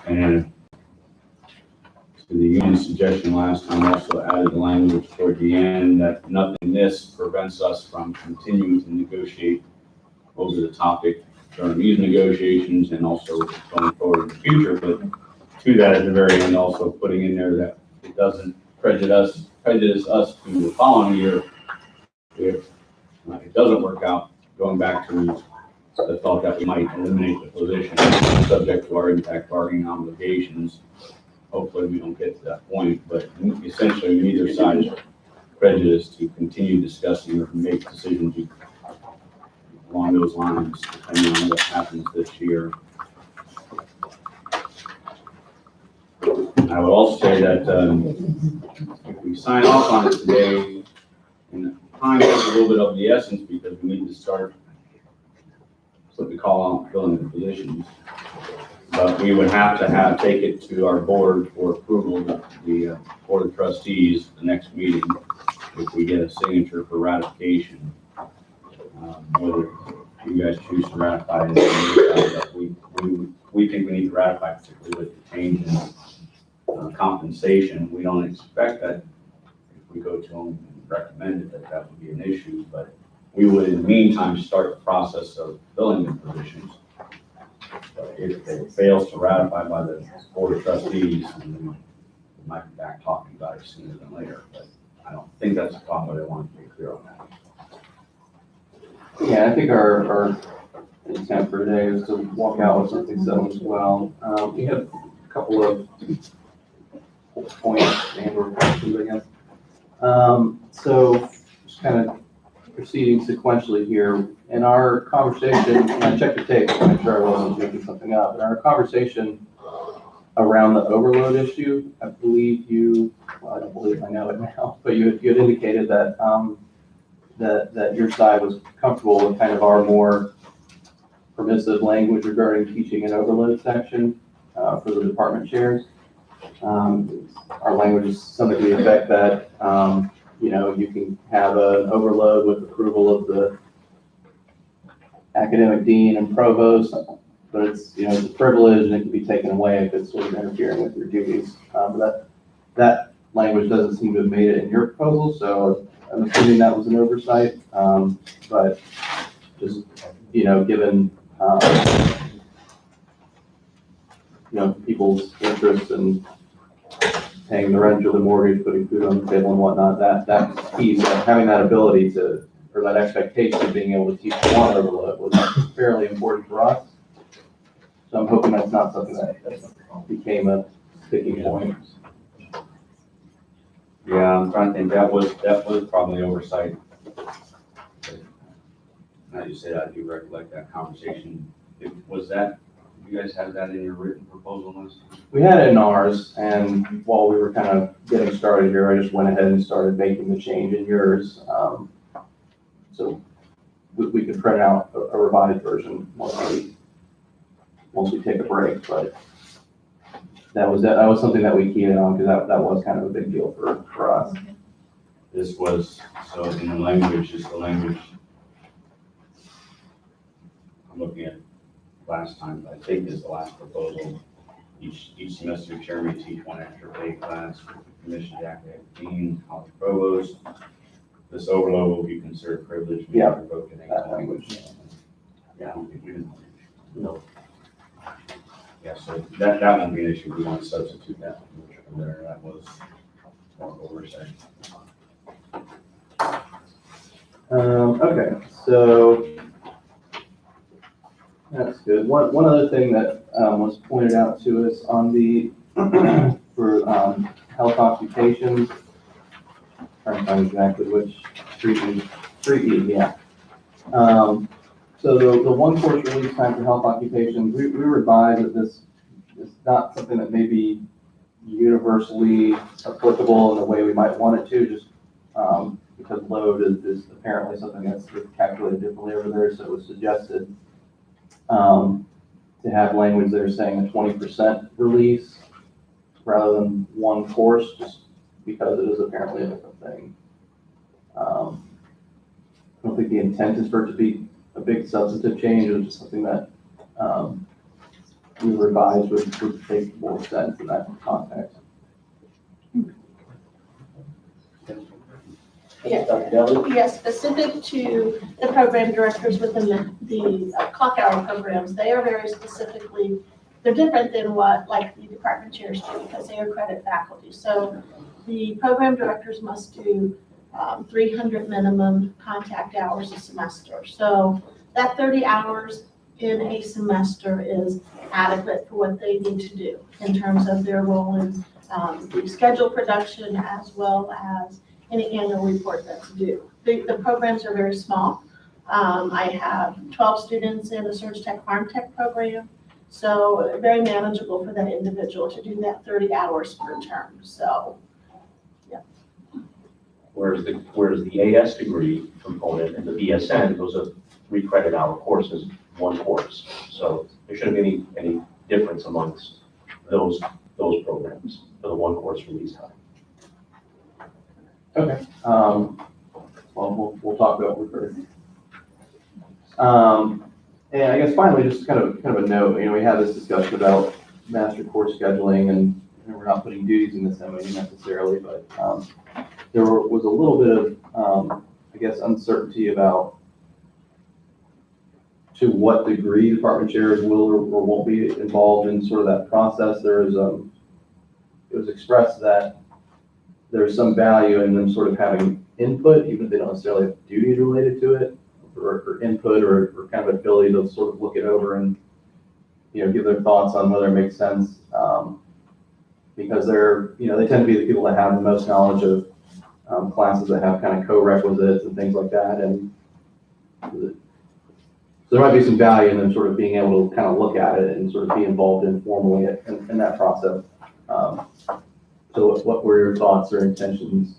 And to the union's suggestion last time, also added language toward the end that nothing this prevents us from continuing to negotiate over the topic during these negotiations and also going forward in the future. But to that, at the very end, also putting in there that it doesn't prejudice us to the following year if it doesn't work out, going back to the thought that we might eliminate the position subject to our impact bargaining obligations. Hopefully we don't get to that point, but essentially neither side is prejudiced to continue discussing or make decisions along those lines, depending on what happens this year. I would also say that if we sign off on it today, and time is a little bit of the essence because we need to start what we call filling the positions. But we would have to take it to our board for approval, the Board of Trustees, the next meeting, if we get a signature for ratification. Whether you guys choose to ratify it, we think we need to ratify, particularly with the change in compensation. We don't expect that if we go to them and recommend it, that would be an issue, but we would in the meantime start the process of filling the positions. But if it fails to ratify by the Board of Trustees, then we might be back talking about it sooner than later, but I don't think that's a problem, but I want to be clear on that. Yeah, I think our intent for today is to walk out with something settled as well. We have a couple of points and questions, I guess. So just kind of proceeding sequentially here. In our conversation, and I checked the tape to make sure I wasn't making something up. In our conversation around the overload issue, I believe you, well, I don't believe I know it now, but you had indicated that that your side was comfortable with kind of our more permissive language regarding teaching an overload section for the department chairs. Our language is something to the effect that, you know, you can have an overload with approval of the academic dean and provost, but it's, you know, it's a privilege and it can be taken away if it's sort of interfering with your duties. But that language doesn't seem to have made it in your proposal, so I'm assuming that was an oversight. But just, you know, given, you know, people's interest in paying the rent or the mortgage, putting food on the table and whatnot, that piece, having that ability to, or that expectation of being able to teach one overload was fairly important for us. So I'm hoping that's not something that became a sticking point. Yeah, I'm trying to think, that was probably oversight. Now you say that, I do recollect that conversation. Was that, you guys had that in your written proposal list? We had it in ours, and while we were kind of getting started here, I just went ahead and started making the change in yours. So we could print out a revised version once we take a break, but that was something that we keyed in on because that was kind of a big deal for us. This was, so in the language, just the language I'm looking at last time, I think is the last proposal. Each semester, chair may teach one extra paid class for the commission, the academic dean, college provost. This overload will be considered privilege. Yeah, that language. Yeah, I don't think we didn't. No. Yeah, so that won't be an issue. We want to substitute that from there. That was more oversight. Okay, so that's good. One other thing that was pointed out to us on the for health occupations. Trying to find exactly which street E, yeah. So the one course release time for health occupations, we revised that this is not something that may be universally applicable in the way we might want it to, just because load is apparently something that's calculated differently over there. So it was suggested to have language there saying a 20% release rather than one course, just because it is apparently a different thing. I don't think the intent is for it to be a big substantive change. It was just something that we revised would make more sense in that context. Yeah. Dr. Deli? Yes, specific to the program directors within the clock hour programs, they are very specifically, they're different than what like the department chairs do because they are credit faculty. So the program directors must do 300 minimum contact hours a semester. So that 30 hours in a semester is adequate for what they need to do in terms of their role in the schedule production as well as any annual report that's due. The programs are very small. I have 12 students in the Surge Tech Farm Tech program, so very manageable for that individual to do that 30 hours per term. So, yeah. Whereas the AS degree component and the BSN, those are 3 credit hour courses, 1 course. So there shouldn't be any difference amongst those programs for the 1 course release time. Okay. Well, we'll talk about it further. And I guess finally, just kind of a note, we had this discussion about master course scheduling and we're not putting duties in this MOU necessarily, but there was a little bit of, I guess, uncertainty about to what degree department chairs will or won't be involved in sort of that process. There is, it was expressed that there's some value in them sort of having input, even if they don't necessarily have duties related to it, or input or kind of ability to sort of look it over and, give their thoughts on whether it makes sense. Because they're, they tend to be the people that have the most knowledge of classes that have kind of co-requisites and things like that. And so there might be some value in them sort of being able to kind of look at it and sort of be involved informally in that process. So what were your thoughts or intentions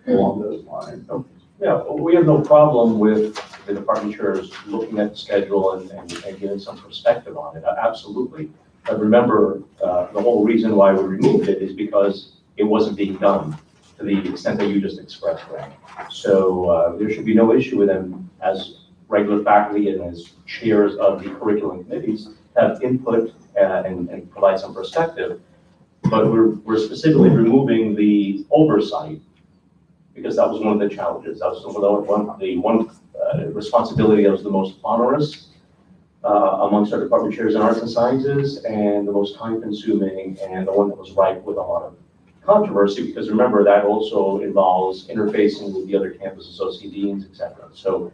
along those lines? Yeah, we have no problem with the department chairs looking at the schedule and giving some perspective on it, absolutely. But remember, the whole reason why we removed it is because it wasn't being done to the extent that you just expressed, right? So there should be no issue with them as regular faculty and as chairs of the curriculum committees have input and provide some perspective. But we're specifically removing the oversight because that was one of the challenges. That was the one responsibility that was the most onerous amongst our department chairs in arts and sciences and the most time consuming and the one that was ripe with a lot of controversy because remember that also involves interfacing with the other campus associate deans, et cetera. So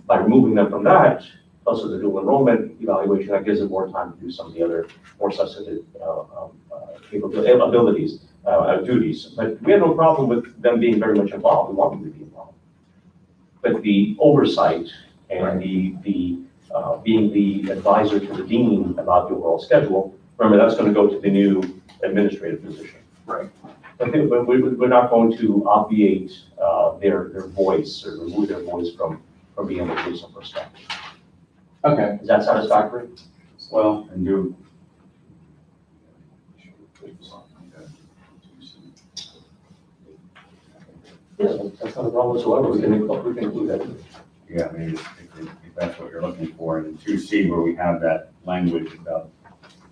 by removing them from that, also the dual enrollment evaluation, that gives it more time to do some of the other more substantive abilities, duties. But we have no problem with them being very much involved. We want them to be involved. But the oversight and the being the advisor to the dean about the overall schedule, remember that's going to go to the new administrative position. Right. But we're not going to obviate their voice or remove their voice from being able to give some perspective. Okay. Is that satisfactory? Well, and do. Yes, that's not a problem whatsoever. We can include that. Yeah, I mean, if that's what you're looking for, and 2C where we have that language about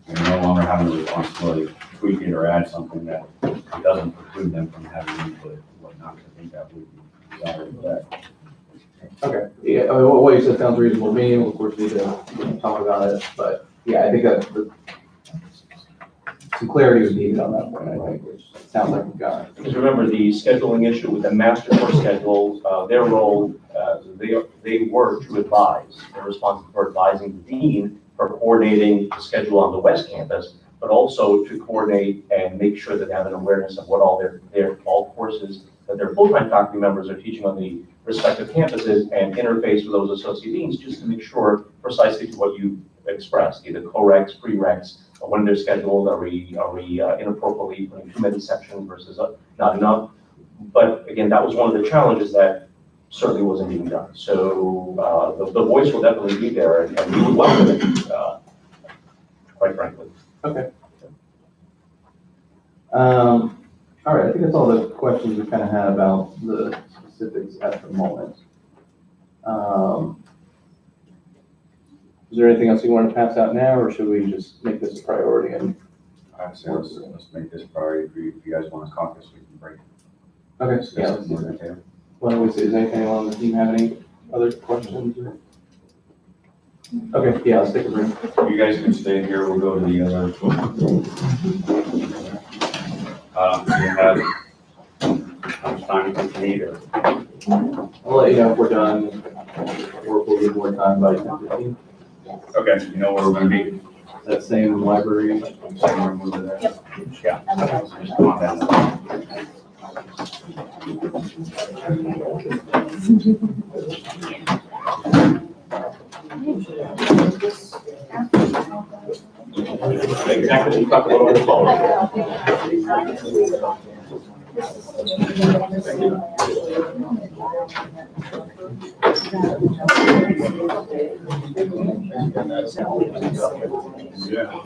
no longer having the responsibility to tweak it or add something that doesn't preclude them from having input and whatnot. I think that would be desired that. Okay. Yeah, I mean, what you said sounds reasonable to me. We'll of course need to talk about it, but yeah, I think that some clarity was needed on that point, I think, which sounds like we've got it. Because remember, the scheduling issue with the master course schedule, their role, they were to advise. They're responsible for advising the dean for coordinating the schedule on the West Campus, but also to coordinate and make sure that they have an awareness of what all their courses that their full-time faculty members are teaching on the respective campuses and interface with those associate deans just to make sure precisely to what you expressed, either co-recs, pre-recs, when they're scheduled, are we inappropriately putting too many sections versus not enough? But again, that was one of the challenges that certainly wasn't being done. So the voice will definitely be there and we would welcome it, quite frankly. Okay. All right, I think that's all the questions we kind of had about the specifics at the moment. Is there anything else you want to pass out now, or should we just make this a priority? And I'd say let's make this priority. If you guys want to caucus, we can break. okay, Discuss yeah. it more in detail. Why don't we see, does anything on the team have any other questions? or- Okay, yeah, let's take a break. You guys can stay here, we'll go to the other. You have how much time you think you need, or? I'll let you know if we're done. We'll get more time by 10:15. Okay, you know where we're gonna be? That same library. Somewhere over there? Yep. Yeah. Just come on down. Exactly, we talked about on the phone. Yeah.